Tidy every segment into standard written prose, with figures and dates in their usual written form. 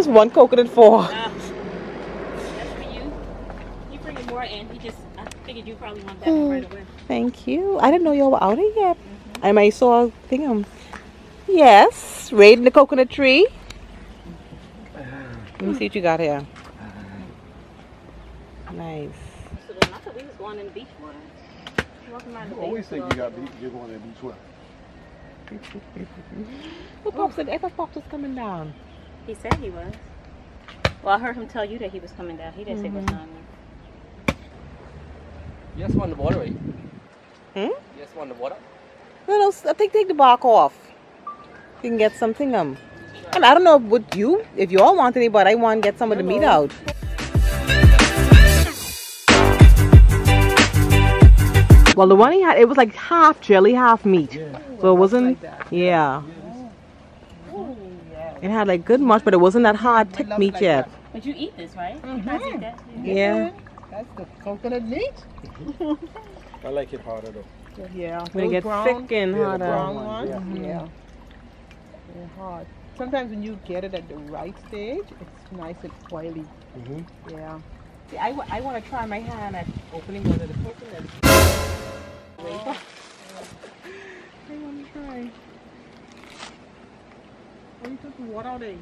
just one coconut for? That's for you. You bring more in. I figured you probably want that one right away. Thank you. I didn't know y'all were out here yet. I might saw a thing. Yes, raiding the coconut tree. Let me see what you got here. Nice. So then I thought we was going in the beach water. You always think you're going in the beach water. Well, Pop said, I thought Pop was coming down. He said he was. Well, I heard him tell you that he was coming down. He didn't say what time. You just want the water, right? You just want the water? No, I think take the bark off. You can get something. And I don't know if you all want any, but I want to get some of the meat out. Well, the one he had, it was like half jelly, half meat. Yeah. So it wasn't, yeah. Oh, yeah. It had like good much, but it wasn't that hard thick meat like yet. That. But you eat this, right? You guys eat that? Yeah. That's the coconut meat. I like it harder though. Yeah. When it gets thick and harder. Brown one. Yeah. They're hard. Sometimes when you get it at the right stage, it's nice and oily. Yeah. See, I want to try my hand at opening one of the coconuts. I want to try. Oh, you took the water out there?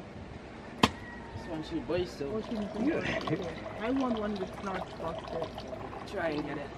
This one should boil still. Oh, I want one that's not frosted. Try and get it.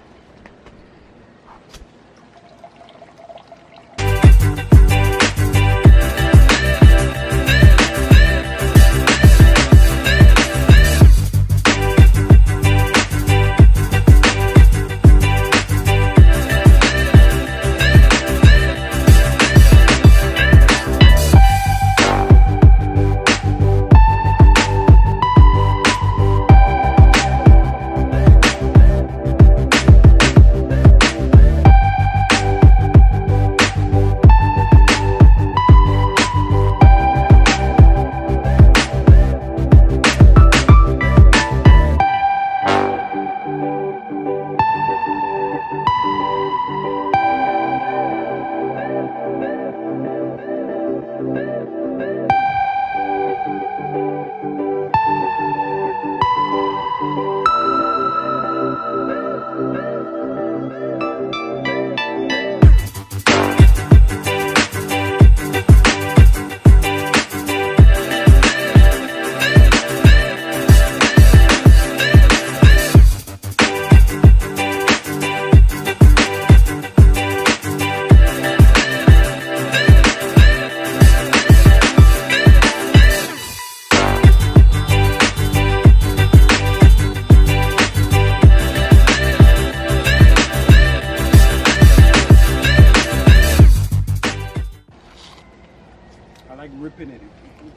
Ripping it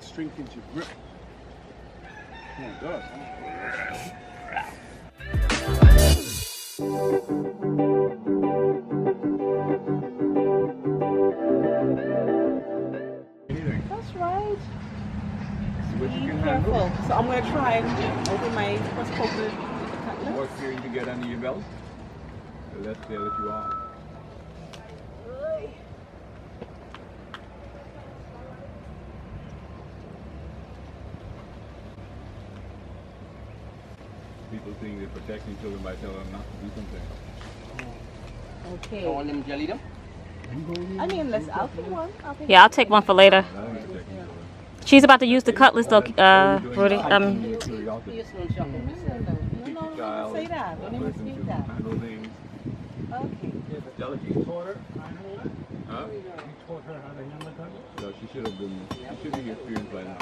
strengthens your grip. Yeah, it does. That's right. See what you can Careful. handle. So I'm going to try and open my first coconut with the cutlet. More experience you get under your belt, the less careless you are. People think they're protecting children by telling them not to do something. Okay. You want them jelly them? I mean, I'll take one. Yeah, I'll take one for later. She's about to use the cutlass though, Rudy. No, say that. Don't even speak that. Okay. Delicate. Taught her? Huh? You taught her how to handle the cutlass? No, she should have been. She should be experienced by now.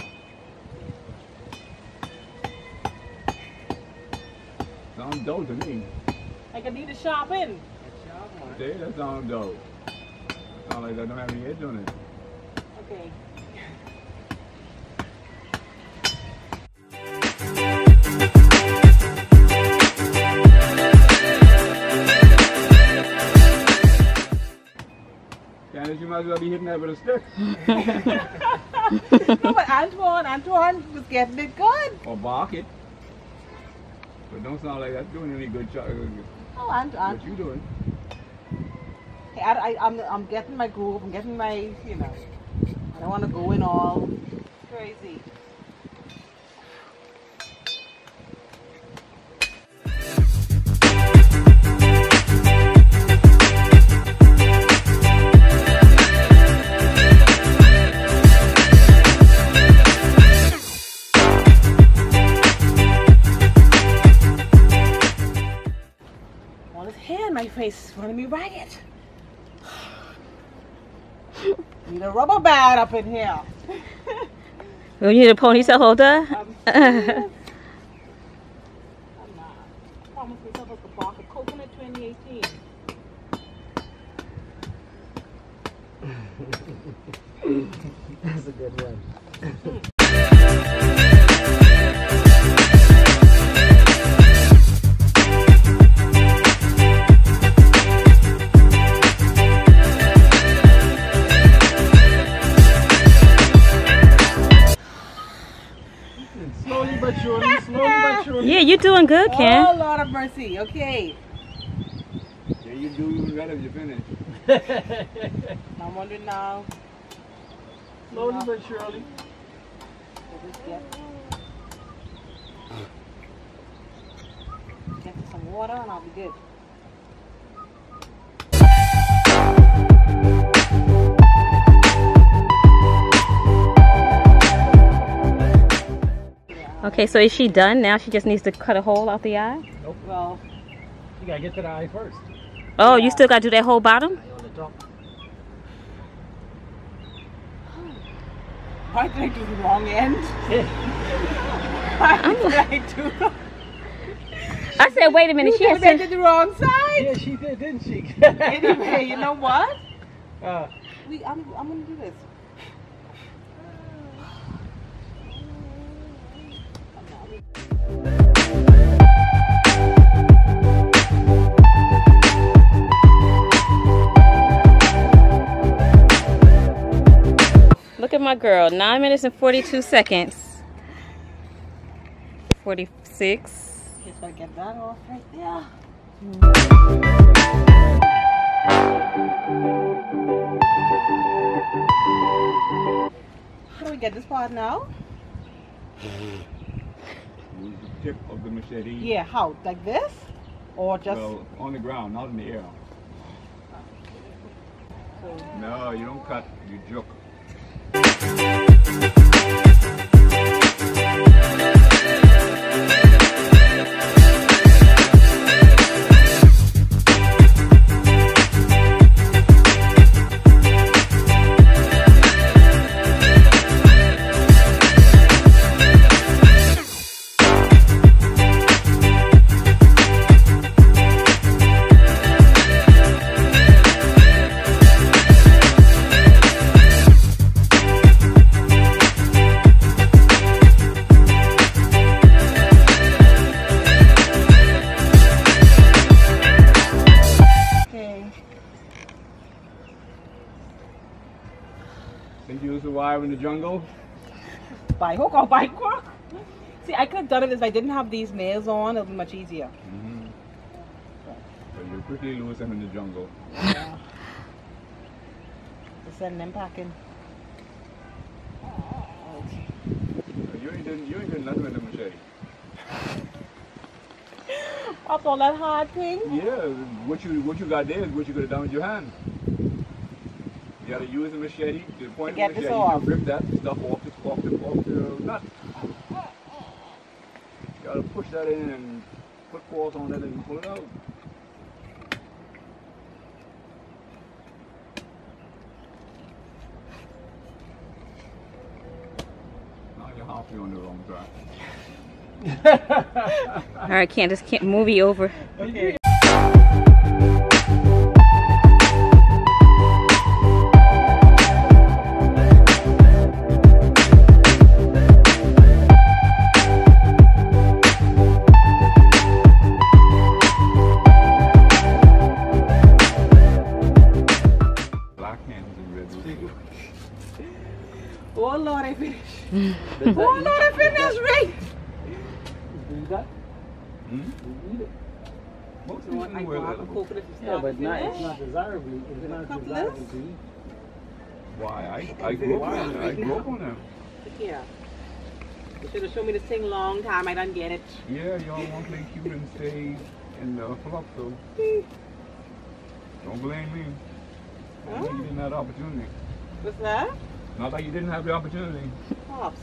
Sounds dope to me. Like I need to sharpen. See, that sounds dope. Sounds like I don't have any edge on it. Okay. Candace, you might as well be hitting that with a stick. No, but Antoine was getting it good. Or bark it. But don't sound like that's doing any good. Oh, What you doing? Hey, I'm getting my groove. I'm getting my, I don't want to go in all crazy. face running me ragged. Need a rubber band up in here. You need a ponytail holder? I'm not. I promised myself a box of coconut 2018. That's a good one. Slowly but surely, slowly but surely. Yeah, you're doing good, Ken. Oh, Lord of mercy. Okay. Yeah, you do even better if you finish. I'm wondering now. Slowly but surely. Get to some water and I'll be good. Okay, so is she done? Now she just needs to cut a hole out the eye? Nope. Well, You gotta get to the eye first. Oh, Yeah. you still got to do that whole bottom? Eye on the top. why did I do the wrong end? Why did I do? I said, wait a minute. She has I to... did the wrong side. Yeah, she did, didn't she? Anyway, you know what? Uh, I'm gonna do this. Look at my girl. 9 minutes and 42 seconds. 46. Just gotta get that off right there. How do we get this part now? use the tip of the machete. Yeah, how? Like this? Or just... Well, on the ground, not in the air. No, you don't cut, you jook. Think you'll survive in the jungle? By hook or by crook? See, I could have done it if I didn't have these nails on. It'll be much easier. Mm-hmm. But you'll quickly lose them in the jungle. Yeah. Just send them packing. You ain't doing nothing with the machete. After all that hard thing? Yeah, what you got there is what you could have done with your hand. You gotta use the machete to the point To of the get this machete. off. You rip that stuff off the nut. You gotta push that in and put force on it and pull it out. Now you're halfway on the wrong track. All right, Candace, movie over. Okay. Oh Lord, I finished. Oh Lord, I finished, right? Do that? Hmm? You eat it. Most You want people I wear want the that. coconut to Yeah, start but to not, finish? it's not desirable. It's not Couple desirable less? to eat. Why? I grew up on them. I grew up on them. Yeah. You should have shown me this thing long time. I didn't get it. Yeah, y'all want to play cute and stay in the flop, so don't blame me. Huh? You didn't have the opportunity. What's that? Not that you didn't have the opportunity. Pops.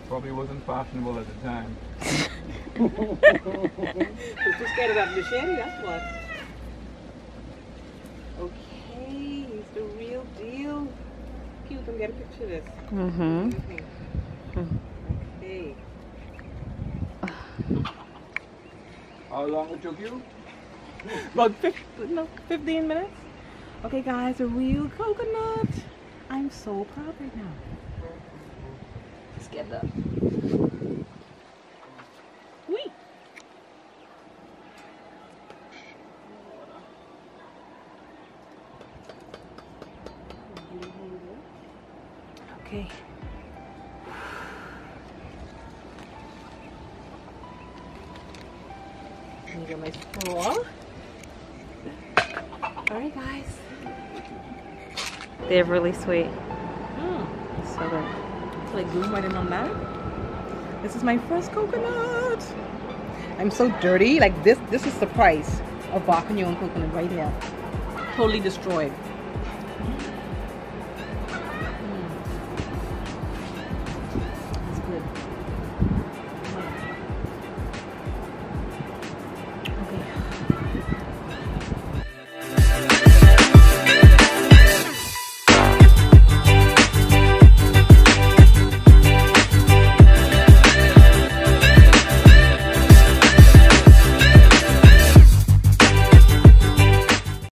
Probably wasn't fashionable at the time. I was too scared of that machete, that's what. The real deal. Cute, I'm get a picture of this. Mm-hmm. Okay. How long it took you? About 15 minutes. Okay guys, a real coconut. I'm so proud right now. Let's get that. Whee! Okay. Let me get my straw. Alright guys. They're really sweet. So good. Like glue right in on that. This is my first coconut. I'm so dirty. Like this is the price of barking your own coconut right here. Totally destroyed.